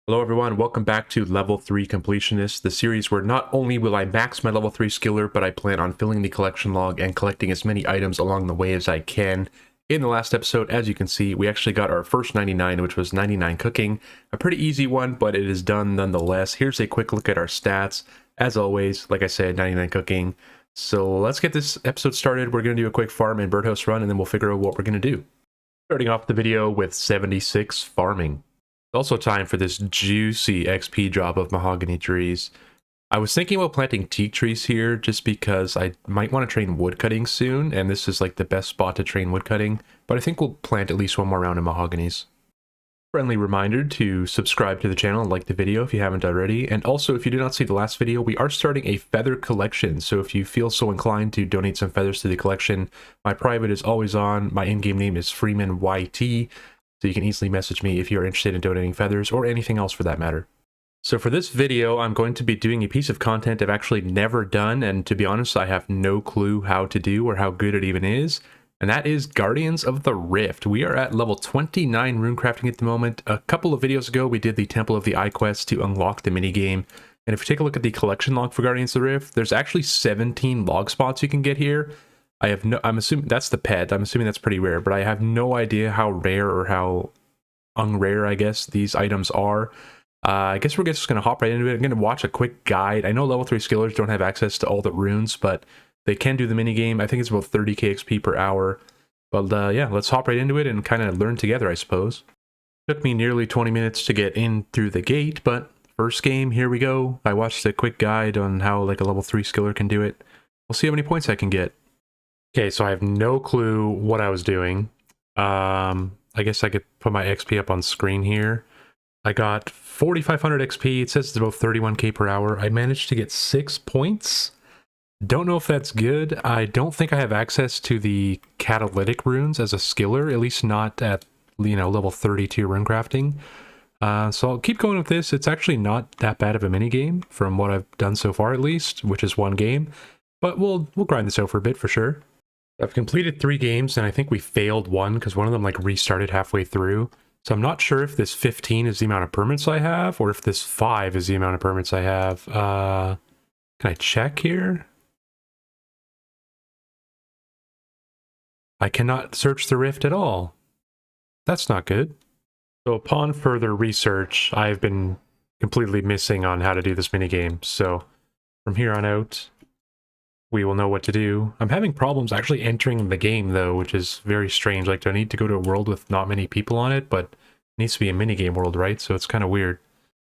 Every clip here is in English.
Hello everyone, welcome back to Level 3 Completionist, the series where not only will I max my Level 3 skiller, but I plan on filling the collection log and collecting as many items along the way as I can. In the last episode, as you can see, we actually got our first 99, which was 99 cooking. A pretty easy one, but it is done nonetheless. Here's a quick look at our stats. As always, like I said, 99 cooking. So let's get this episode started. We're going to do a quick farm and birdhouse run, and then we'll figure out what we're going to do. Starting off the video with 76 farming. Also time for this juicy XP drop of mahogany trees. I was thinking about planting teak trees here just because I might want to train woodcutting soon, and this is like the best spot to train woodcutting, but I think we'll plant at least one more round of mahoganies. Friendly reminder to subscribe to the channel and like the video if you haven't already, and also if you did not see the last video, we are starting a feather collection, so if you feel so inclined to donate some feathers to the collection, my private is always on, my in-game name is FreemanYT, so you can easily message me if you're interested in donating feathers or anything else for that matter. So for this video, I'm going to be doing a piece of content I've actually never done, and to be honest, I have no clue how to do or how good it even is, and that is Guardians of the Rift. We are at level 29 runecrafting at the moment. A couple of videos ago, we did the Temple of the Eye quest to unlock the minigame, and if you take a look at the collection log for Guardians of the Rift, there's actually 17 log spots you can get here. I'm assuming that's the pet. I'm assuming that's pretty rare, but I have no idea how rare or how unrare, I guess, these items are. I guess we're just going to hop right into it. I'm going to watch a quick guide. I know level 3 skillers don't have access to all the runes, but they can do the minigame. I think it's about 30k XP per hour. But yeah, let's hop right into it and kind of learn together, I suppose. Took me nearly 20 minutes to get in through the gate, but first game, here we go. I watched a quick guide on how like a level 3 skiller can do it. We'll see how many points I can get. Okay, so I have no clue what I was doing. I guess I could put my XP up on screen here. I got 4,500 XP. It says it's about 31k per hour. I managed to get 6 points. Don't know if that's good. I don't think I have access to the catalytic runes as a skiller, at least not at, level 32 runecrafting. So I'll keep going with this. It's actually not that bad of a minigame from what I've done so far, at least, which is one game. But we'll grind this out for a bit for sure. I've completed 3 games, and I think we failed one because one of them like restarted halfway through. So I'm not sure if this 15 is the amount of permits I have, or if this 5 is the amount of permits I have. Can I check here? I cannot search the rift at all. That's not good. So upon further research, I've been completely missing on how to do this minigame. So from here on out, we will know what to do. I'm having problems actually entering the game though, which is very strange. Like, do I need to go to a world with not many people on it? But it needs to be a minigame world, right? So it's kind of weird.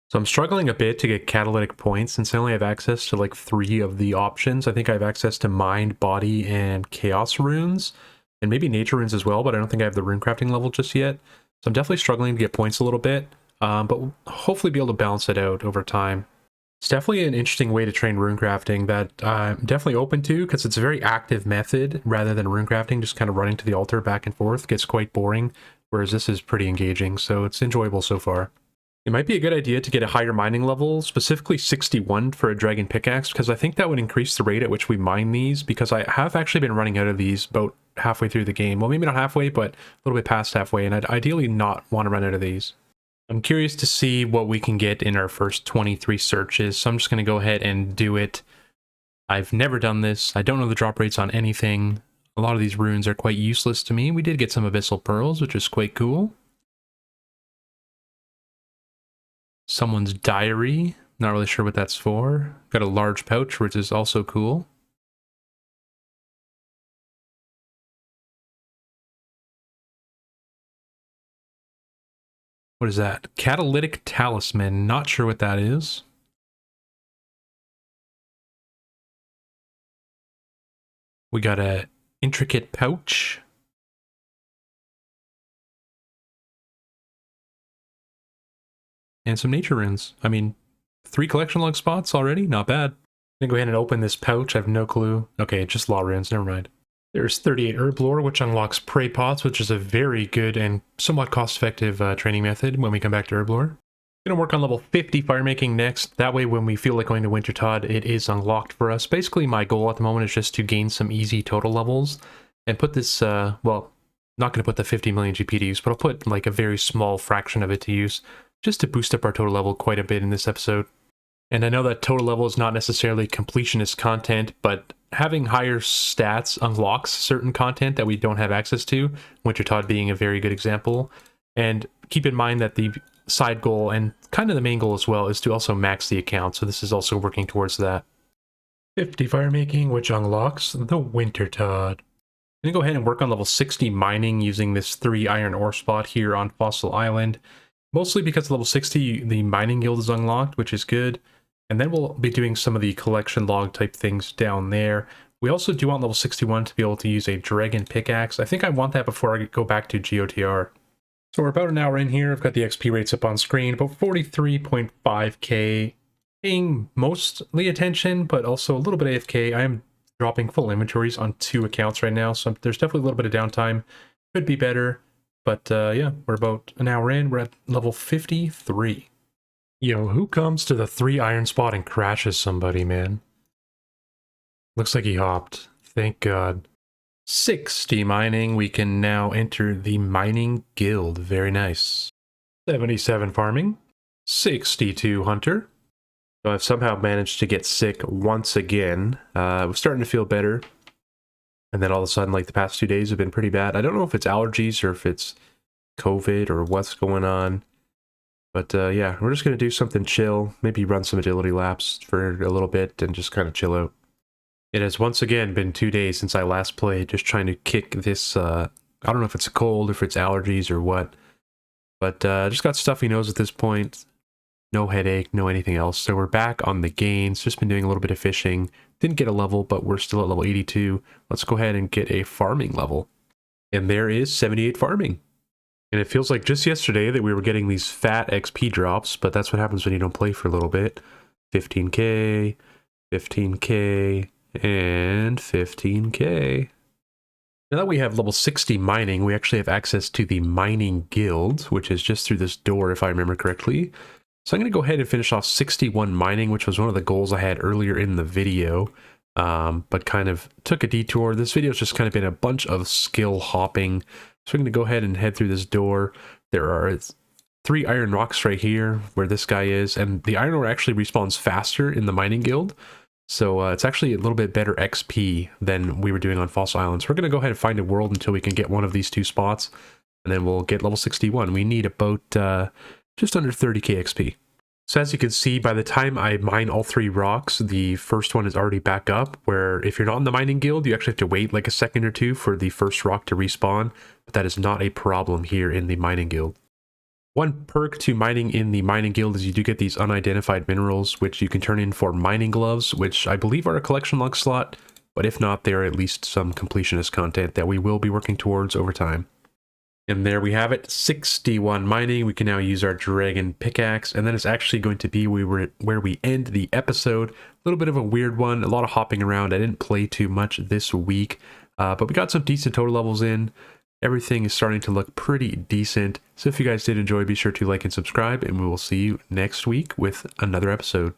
So I'm struggling a bit to get catalytic points since I only have access to like 3 of the options. I think I have access to Mind, Body, and Chaos runes, and maybe Nature runes as well, but I don't think I have the runecrafting level just yet. So I'm definitely struggling to get points a little bit, but we'll hopefully be able to balance it out over time. It's definitely an interesting way to train runecrafting that I'm definitely open to because it's a very active method rather than runecrafting, just kind of running to the altar back and forth gets quite boring, whereas this is pretty engaging, so it's enjoyable so far. It might be a good idea to get a higher mining level, specifically 61 for a dragon pickaxe, because I think that would increase the rate at which we mine these, because I have actually been running out of these about halfway through the game. Well, maybe not halfway, but a little bit past halfway, and I'd ideally not want to run out of these. I'm curious to see what we can get in our first 23 searches, so I'm just going to go ahead and do it. I've never done this. I don't know the drop rates on anything. A lot of these runes are quite useless to me. We did get some abyssal pearls, which is quite cool. Someone's diary. Not really sure what that's for. Got a large pouch, which is also cool. What is that? Catalytic talisman. Not sure what that is. We got a intricate pouch. And some nature runes. I mean, 3 collection log spots already? Not bad. I'm gonna go ahead and open this pouch. I have no clue. Okay, just law runes. Never mind. There's 38 herb lore, which unlocks prey pots, which is a very good and somewhat cost-effective training method when we come back to herb lore. Gonna work on level 50 firemaking next. That way, when we feel like going to Wintertod, it is unlocked for us. Basically, my goal at the moment is just to gain some easy total levels and put this, well, not going to put the 50 million GP to use, but I'll put like a very small fraction of it to use just to boost up our total level quite a bit in this episode. And I know that total level is not necessarily completionist content, but having higher stats unlocks certain content that we don't have access to, Winter Todd being a very good example. And keep in mind that the side goal, and kind of the main goal as well, is to also max the account, so this is also working towards that. 50 fire making, which unlocks the Winter Todd. I'm going to go ahead and work on level 60 mining using this 3 iron ore spot here on Fossil Island. Mostly because level 60, the mining guild is unlocked, which is good. And then we'll be doing some of the collection log type things down there. We also do want level 61 to be able to use a dragon pickaxe. I think I want that before I go back to GOTR. So we're about an hour in here. I've got the XP rates up on screen, about 43.5k. Paying mostly attention, but also a little bit AFK. I am dropping full inventories on 2 accounts right now, so there's definitely a little bit of downtime. Could be better, but yeah, we're about an hour in. We're at level 53. Yo, who comes to the 3 iron spot and crashes somebody, man? Looks like he hopped. Thank God. 60 mining. We can now enter the mining guild. Very nice. 77 farming. 62 hunter. So I've somehow managed to get sick once again. I was starting to feel better. And then all of a sudden, like the past 2 days have been pretty bad. I don't know if it's allergies or if it's COVID or what's going on. But yeah, we're just going to do something chill. Maybe run some agility laps for a little bit and just kind of chill out. It has once again been 2 days since I last played, just trying to kick this, I don't know if it's a cold, if it's allergies or what. But just got stuffy nose at this point. No headache, no anything else. So we're back on the gains. Just been doing a little bit of fishing. Didn't get a level, but we're still at level 82. Let's go ahead and get a farming level. And there is 78 farming. And it feels like just yesterday that we were getting these fat XP drops, but that's what happens when you don't play for a little bit. 15k, 15k, and 15k. Now that we have level 60 mining, we actually have access to the mining guild, which is just through this door if I remember correctly. So I'm going to go ahead and finish off 61 mining, which was one of the goals I had earlier in the video, but kind of took a detour. This video has just kind of been a bunch of skill hopping. So I'm going to go ahead and head through this door. There are 3 iron rocks right here where this guy is, and the iron ore actually respawns faster in the mining guild. So it's actually a little bit better XP than we were doing on Fossil Islands. So we're going to go ahead and find a world until we can get one of these 2 spots, and then we'll get level 61. We need about just under 30k XP. So as you can see, by the time I mine all 3 rocks, the first one is already back up, where if you're not in the mining guild, you actually have to wait like a second or 2 for the first rock to respawn, but that is not a problem here in the mining guild. One perk to mining in the mining guild is you do get these unidentified minerals, which you can turn in for mining gloves, which I believe are a collection log slot, but if not, they are at least some completionist content that we will be working towards over time. And there we have it, 61 mining. We can now use our dragon pickaxe, and then it's actually going to be where we end the episode. A little bit of a weird one, a lot of hopping around. I didn't play too much this week, but we got some decent total levels in. Everything is starting to look pretty decent. So if you guys did enjoy, be sure to like and subscribe, and we will see you next week with another episode.